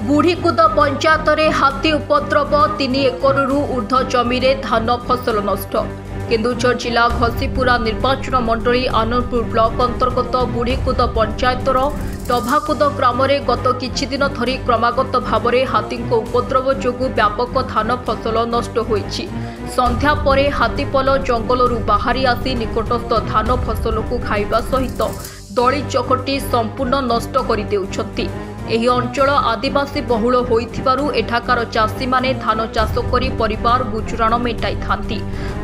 बुढ़ीकुद पंचायत रे हाथी उपद्रव 3 एकरु ऊर्ध्व जमी रे धान फसल नष्ट। केन्दुझर जिला घसीपुरा निर्वाचन मंडली आनंदपुर ब्लॉक अंतर्गत बुढ़ीकुद पंचायतर डभाकुद ग्राम में गत किछि दिन धरी क्रमागत भाव में हाथी उपद्रव जोगु व्यापक धान फसल नष्ट होइछि। संध्या परे हाथीपल जंगलरू बाहरी आसी निकटस्थ धान फसल को खाइबा सहित दली चकटी संपूर्ण नष्ट कर देउछथि। एही अंचल आदिवासी बहुल होइथिबारु एठाकार चाषी माने धान चाष करी परिवार गुजराण मेटाई थांती।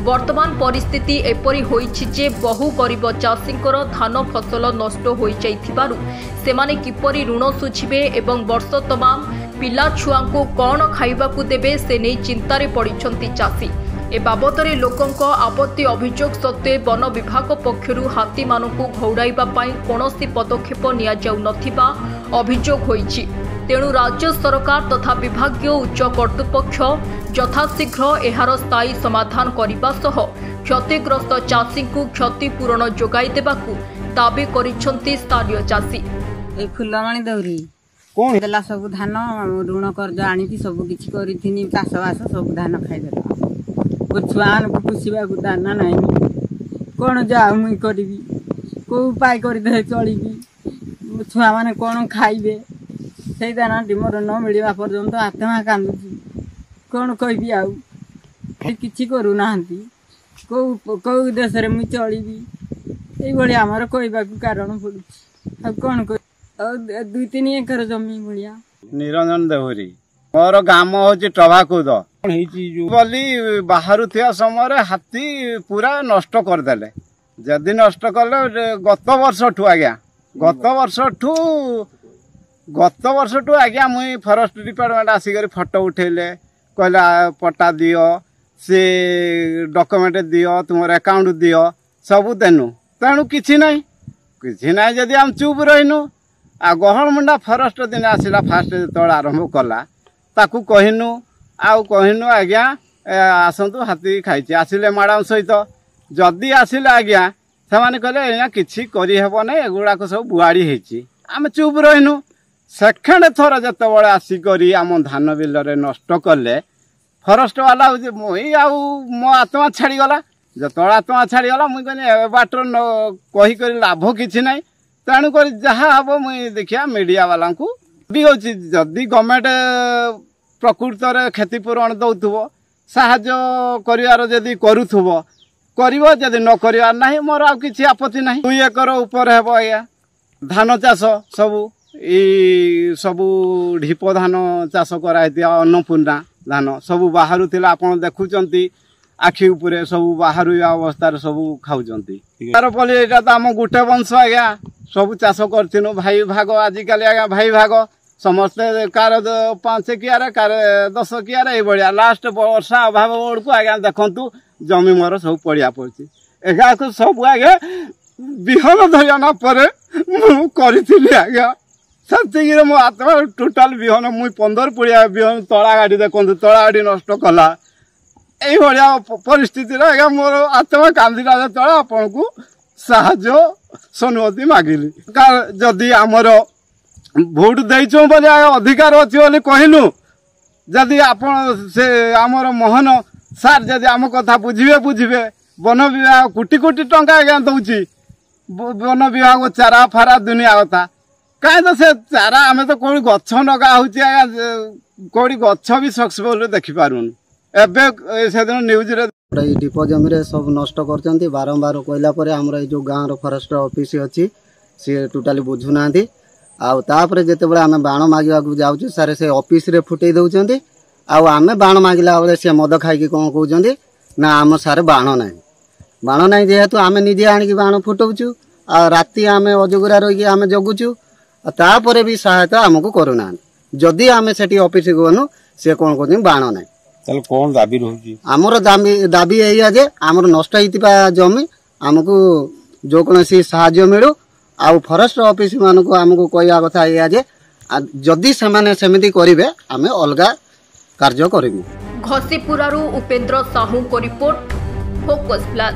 वर्तमान परिस्थिति एपरी होइछि जे बहु गरीब चाषींकर धान फसल नष्ट होई जाइथिबारु सेमाने किपरि ऋण सुझिबे एवं वर्ष तमाम पिला छुआंकु कोन खाइबाकु देबे से नै चिंतारे पड़िछंती चाषी। ए बाबदरे लोकंक आपत्ति अभियोग सत्वे वन विभाग पक्षरु हाथी मानकु घौड़ाइबा पई कोनोसी पदक्षेप निया जाउ नथिबा अभियोग होइछि। तेणु राज्य सरकार तथा विभागीय उच्च कर्तृपक्ष यथाशीघ्र एहार स्थायी समाधान करने सह क्षतिग्रस्त चाषी को क्षतिपूरण जोगाई देबाकु दाबी करिसेंती स्थानीय चाषी। ए फुलमणी दौरी कोन देला सब धान ऋण कर्ज आनी सब किछि करिथिनी चाष बास सब धान खाइ देला। छुआन को पुषा को दाना ना कौन जा मुई करी कौ उपाय कर चलि छुआ मैंने कौन खाइबे से दाना मोर न मिलवा पर्यंत आत्मा कांदुची कौन कहबी आउ कि करूना कौ देश में मुई चलि ये आमर कहवा कारण पड़ुची कौन कह 2-3 एकर जमी भाया। निरंजन देहुरी मोर गाम हूँ टभाकुद बोली बाहर थिया समय हाथी पूरा नष्ट करदेले। जदि नष्ट कले गत वर्ष ठू आज्ञा गत वर्ष ठू आज्ञा मुई फॉरेस्ट डिपार्टमेंट आसिक फोटो उठेले कहला पट्टा दियो से डॉक्यूमेंट दियो तुम अकाउंट दियो सब देनु तेणु किछि नाई जदि हम चुप रहीनु आ गहन मुंडा फॉरेस्ट दिन आसला फास्ट जो आरंभ कला ताकू कहनु आज्ञा आसतु हाथी खाई आसिले मैडम सहित जदि आसिले आज्ञा से कहले आज्ञा किसी करहबना एगुड़ाक सब बुआड़ी होती आम चुप रहीनु। सेकेंड थर जिते बड़े आसिक आम धान बिल नष्ट कले फॉरेस्ट वाला मुई मो आत्मा छाड़गला जो आत्मा छाड़गला मुझे कहनी बाटर कहीक लाभ कि ना तेणुक जहाँ हम मुई देखिया मीडिया वाला भी होची जदि गवर्नमेंट प्रकृत क्षतिपूरण दौथुब साहाय्य करिवार जदि करुथुब करिवो जदि न करिवार नाही मोर आ किछि आपत्ति नाही। 2 एकर ऊपर हेबो आया धान चाष सबू ढिप धान चाष कराइतिया अन्नपूर्णा धान सबू बाहरु थिला आपण देखुचंती आखि उपरे सबू बाहरु अवस्था सबू खाउचंती तार पली एटा त हम गुटे वंश आया सबू चाष करथिनु भाई भाग आजिकाली आया भाई भाग समस्ते कार 5 कियारे कार 10 कियारे ये भाया लास्ट वर्षा अभाव बेलू आज्ञा देखु जमी मोर सब पड़िया पड़ी एगा को सब आगे विहन धरना पर मुझे आज्ञा से मो आत्मा टोटाल विहन मुई 15 पड़िया विहन तला गाड़ी देखु तला गाड़ी नष्ट कला ये परिस्थिति आज्ञा मोर आत्मा कांदिला तला आपन को साहाय्य सनुमति मागिली जदि आमर भोट देइछो बोले अधिकार अछि बोले कहलु जदि आपण से आमर मोहन सार जदि आम कथा बुझिबे वन विभाग कोटी कोटी टंका आज्ञा दउची वन विभाग चारा फारा दुनिया कथा कहीं तो से चारा आम तो कौन गछ नगा होची आज्ञा कौड़ी गछ भी सक्सेसफुल देखि पारुन एबे से दिन न्यूज रे डिपो जमी सब नष्ट कर बारंबार कहला पर आमर जो गाँव रो फॉरेस्ट ऑफिस अच्छी सी टोटाली बुझुना आउे जिते बड़े आम बाण मांगवाक जाऊँ सारे से ऑफिस रे फुटे दौरान आम बाण मांगला बेले सी मद खाई कौन कहते ना आम सारे बाण ना जेहेतु आम निजे आणिक बाण फुटाऊँ राति आम अजगरा रही आम जगुचु तापर भी सहायता आमको करूना जदि आम से ऑफिस गनु सी कौन कहते बाण ना कौन दाबी रही आमर दाबी एया जे आमर नष्ट होइतिबा जमी आमको जो कौन साहाय्य मिलू आ फॉरेस्ट ऑफिस मान को आमको कहवा कथा एया जे जदि सेमाने सेमिति करिवे आमे अलगा कार्य करिवु। घसीपुरारू उपेंद्र साहू को रिपोर्ट फोकस प्लस।